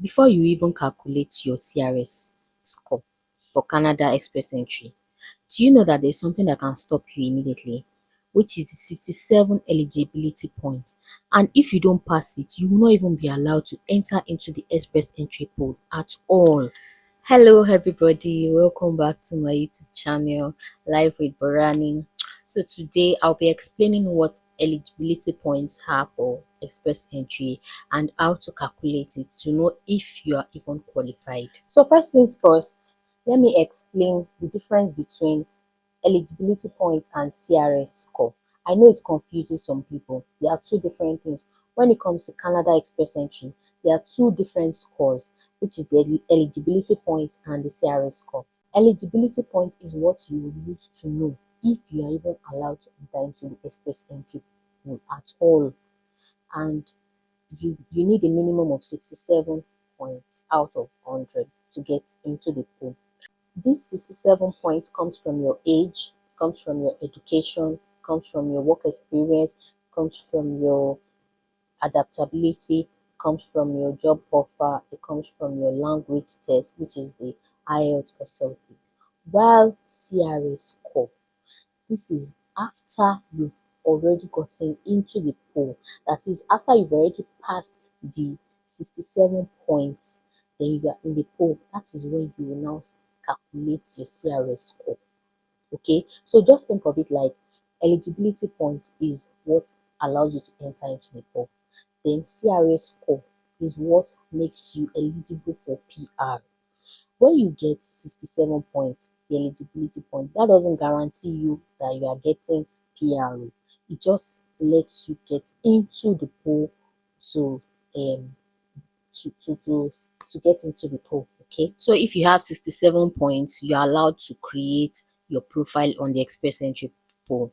Before you even calculate your CRS score for Canada Express entry, do you know that there's something that can stop you immediately, which is the 67 eligibility points? And if you don't pass it, you will not even be allowed to enter into the express entry pool at all. Hello everybody, welcome back to my YouTube channel, Life with Borani. So today I'll be explaining what eligibility points are for express entry and how to calculate it to know if you are even qualified. So first things first, let me explain the difference between eligibility points and CRS score. I know it confuses some people. There are two different things. When it comes to Canada Express entry, there are two different scores, which is the eligibility points and the CRS score. Eligibility point is what you will use to know if you are even allowed to enter into the express entry pool at all. And you need a minimum of 67 points out of 100 to get into the pool. This 67 points comes from your age, comes from your education, comes from your work experience, comes from your adaptability, comes from your job offer, it comes from your language test, which is the IELTS or CELP. While CRS score, this is after you've already gotten into the pool. That is, after you've already passed the 67 points, then you are in the pool. That is where you will now calculate your CRS score. Okay, so just think of it like eligibility point is what allows you to enter into the pool. Then CRS score is what makes you eligible for PR. When you get 67 points, the eligibility point, that doesn't guarantee you that you are getting PR. It just lets you get into the pool to get into the pool. Okay, so if you have 67 points, you're allowed to create your profile on the express entry pool.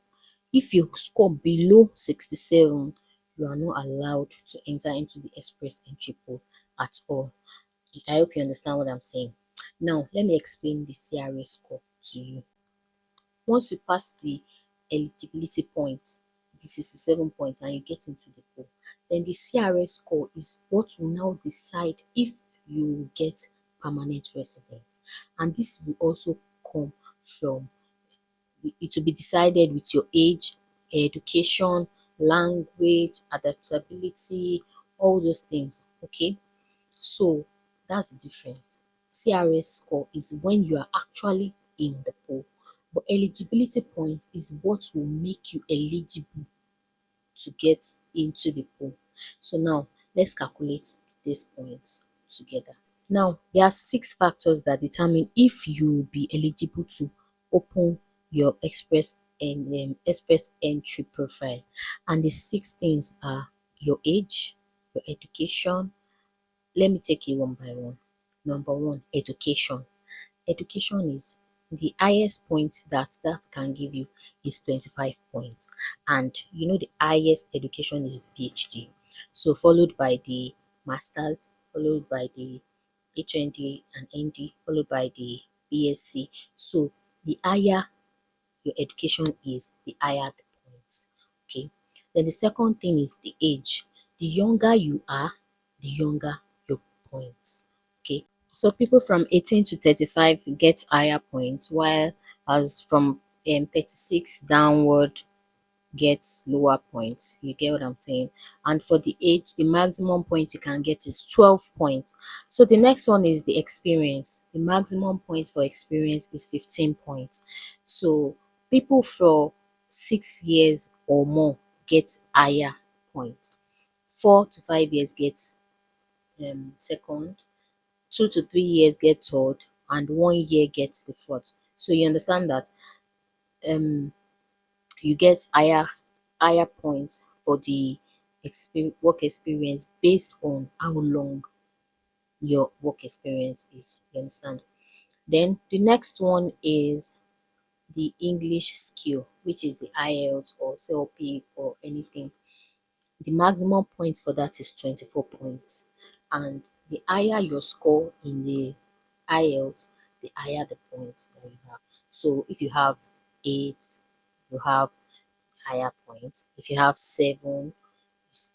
If you score below 67, you are not allowed to enter into the express entry pool at all. I hope you understand what I'm saying. Now, let me explain the CRS score to you. Once you pass the eligibility points, the 67 points, and you get into the pool, then the CRS score is what will now decide if you will get permanent residence. And this will also come from, it will be decided with your age, education, language, adaptability, all those things. Okay, so that's the difference. CRS score is when you are actually in the pool, but eligibility points is what will make you eligible to get into the pool. So now let's calculate these points together. Now there are 6 factors that determine if you will be eligible to open your express and express entry profile, and the 6 things are your age, your education. Let me take it one by one. Number 1, education. Education is the highest point that can give you is 25 points, and you know the highest education is PhD, so followed by the masters, followed by the HND and ND, followed by the BSc. So the higher your education is, the higher the points. Okay, then the second thing is the age. The younger you are, the younger your points. Okay, so people from 18 to 35 get higher points, while as from 36 downward gets lower points. You get what I'm saying? And for the age, the maximum point you can get is 12 points. So the next one is the experience. The maximum point for experience is 15 points. So people for 6 years or more get higher points. 4 to 5 years gets second, 2 to 3 years get third, and 1 year gets the fourth. So you understand that um you get higher points for the work experience based on how long your work experience is. You understand? Then the next one is the English skill, which is the IELTS or CLP or anything. The maximum point for that is 24 points, and the higher your score in the IELTS, the higher the points that you have. So if you have 8, you have higher points. If you have 7,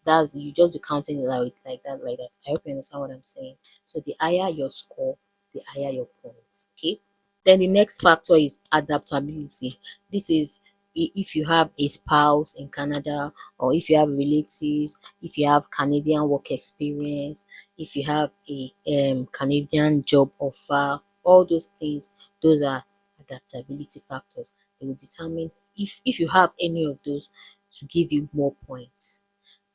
That's you just be counting it out like that, like that. I hope you understand what I'm saying. So the higher your score, the higher your points. Okay. Then the next factor is adaptability. This is if you have a spouse in Canada, or if you have relatives, if you have Canadian work experience, if you have a Canadian job offer, all those things, those are adaptability factors. They will determine if you have any of those to give you more points.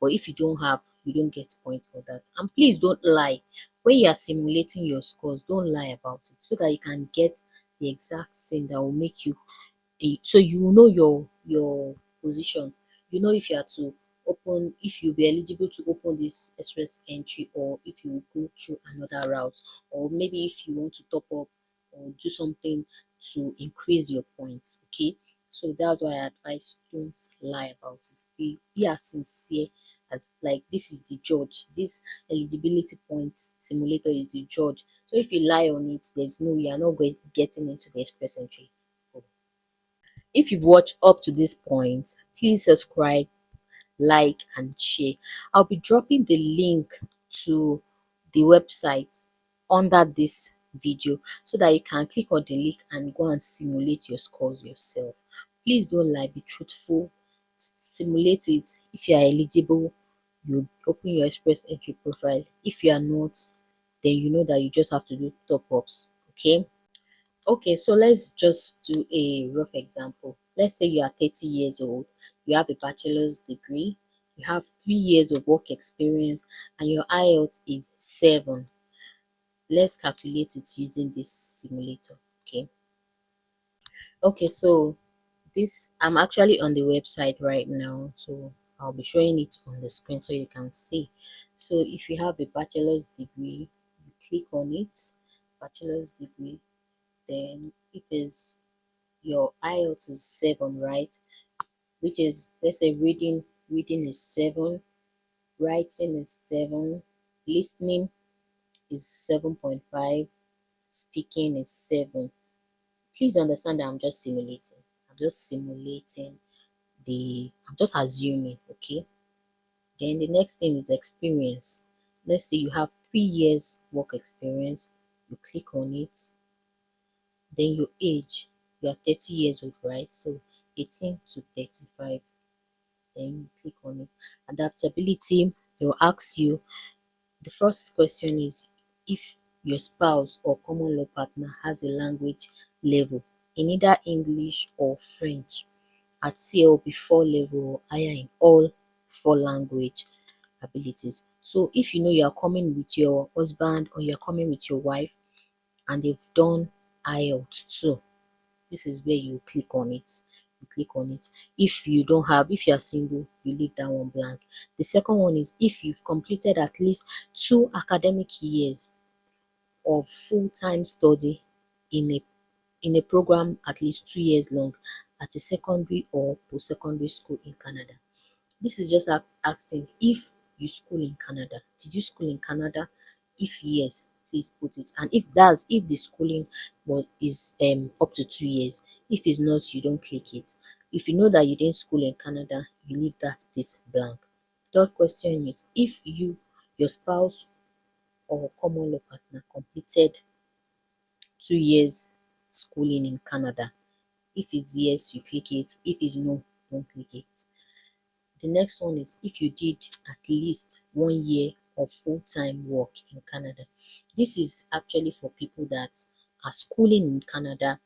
But if you don't have, you don't get points for that. And please don't lie. When you are simulating your scores, don't lie about it so that you can get the exact thing that will make you so you know your position. You know if you are to open, if you'll be eligible to open this express entry, or if you will go through another route, or maybe if you want to top up or do something to increase your points. Okay, so that's why I advise, don't lie about it. Be as sincere as, like, this is the judge, this eligibility point simulator is the judge. So if you lie on it, there's no, you are not going getting into the express entry. If you've watched up to this point, please subscribe, like, and share. I'll be dropping the link to the website under this video so that you can click on the link and go and simulate your scores yourself. Please don't lie, be truthful, simulate it. If you are eligible, you open your express entry profile. If you are not, then you know that you just have to do top ups. Okay. Okay, so let's just do a rough example. Let's say you are 30 years old, you have a bachelor's degree, you have 3 years of work experience, and your IELTS is 7. Let's calculate it using this simulator. Okay. Okay, so this, I'm actually on the website right now, so I'll be showing it on the screen so you can see. So if you have a bachelor's degree, you click on it, bachelor's degree, then if it's your IELTS is 7, right? Which is, let's say, reading is 7, writing is 7, listening is 7.5, speaking is 7. Please understand that I'm just simulating. I'm just simulating I'm just assuming, okay? Then the next thing is experience. Let's say you have 3 years work experience, you click on it, then your age, you are 30 years old, right? So 18 to 35. Then you click on it. Adaptability, they'll ask you, the first question is if your spouse or common law partner has a language level in either English or French at CLB4 level or higher in all 4 language abilities. So if you know you are coming with your husband or you're coming with your wife and they've done IELTS too, this is where you click on it. You click on it. If you don't have, if you are single, you leave that one blank. The second one is if you've completed at least 2 academic years of full-time study in a program at least 2 years long at a secondary or post-secondary school in Canada. This is just asking if you school in Canada. Did you school in Canada? If yes, please put it. And if the schooling is up to 2 years. If it's not, you don't click it. If you know that you didn't school in Canada, you leave that place blank. Third question is if your spouse or common law partner completed 2 years schooling in Canada. If it's yes, you click it. If it's no, don't click it. The next one is if you did at least 1 year of full-time work in Canada. This is actually for people that are schooling in Canada,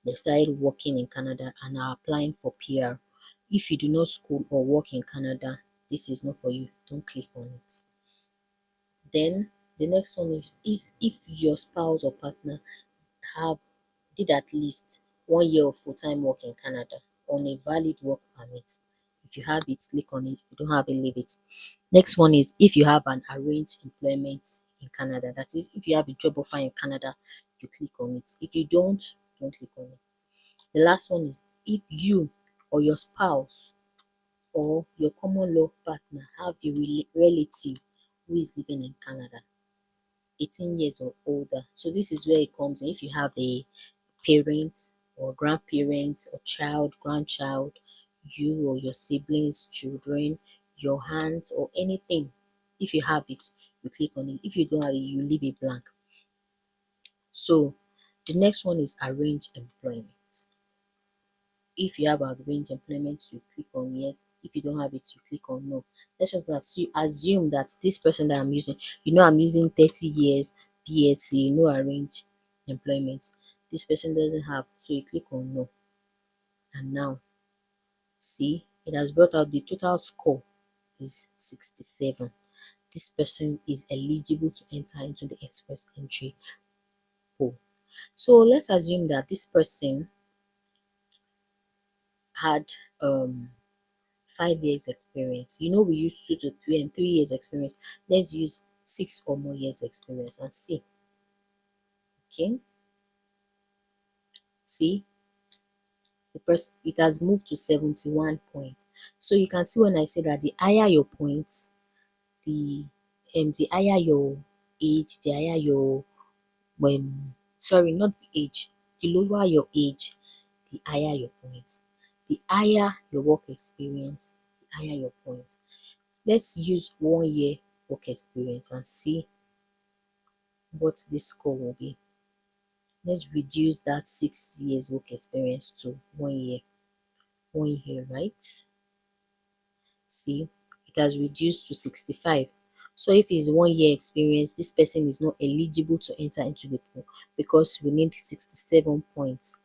they started working in Canada and are applying for PR. If you do not school or work in Canada, this is not for you. Don't click on it. Then the next one is if your spouse or partner have did at least 1 year of full-time work in Canada on a valid work permit. If you have it, click on it. If you don't have it, leave it. Next one is if you have an arranged employment in Canada. That is, if you have a job offer in Canada, you click on it. If you don't click on it. The last one is if you or your spouse or your common law partner have a relative who is living in Canada, 18 years or older. So this is where it comes in. If you have a parent or grandparents or child, grandchild, you or your siblings, children, your hands or anything. If you have it, you click on it. If you don't have it, you leave it blank. So the next one is arrange employment. If you have arranged employment, you click on yes. If you don't have it, you click on no. Let's just assume that this person that I'm using, I'm using 30 years BSc, no arranged employment. This person doesn't have, so you click on no. And now, see, it has brought out the total score is 67. This person is eligible to enter into the express entry pool. So let's assume that this person had 5 years experience. We used 2 to 3 years experience. Let's use 6 or more years experience and see. Okay, see, the person, it has moved to 71 points. So you can see when I say that the higher your points, the higher your age, the higher your sorry, not the age, the lower your age, the higher your points. The higher your work experience, the higher your points. Let's use 1 year work experience and see what this score will be. Let's reduce that 6 years work experience to 1 year. 1 year, right? See, it has reduced to 65. So if it's 1 year experience, this person is not eligible to enter into the pool because we need 67 points.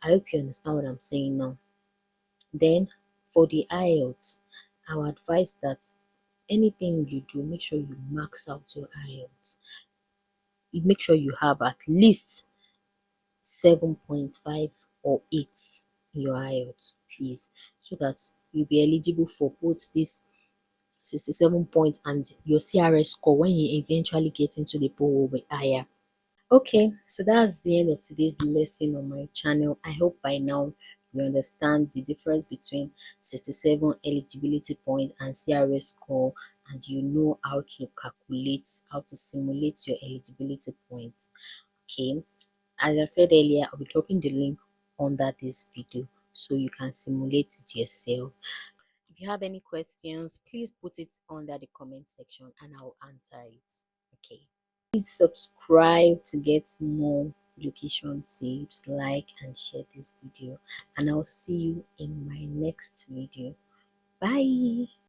I hope you understand what I'm saying now. Then for the IELTS, I would advise that anything you do, make sure you max out your IELTS. You make sure you have at least 7.5 or 8 in your IELTS, please, so that you'll be eligible for both this 67 points and your CRS score when you eventually get into the pool will be higher. Okay, so that's the end of today's lesson on my channel. I hope by now you understand the difference between 67 eligibility point and CRS score, and you know how to calculate, how to simulate your eligibility points. Okay, as I said earlier, I'll be dropping the link under this video so you can simulate it yourself. If you have any questions, please put it under the comment section and I'll answer it. Okay. Please subscribe to get more location tips, like and share this video, and I'll see you in my next video. Bye.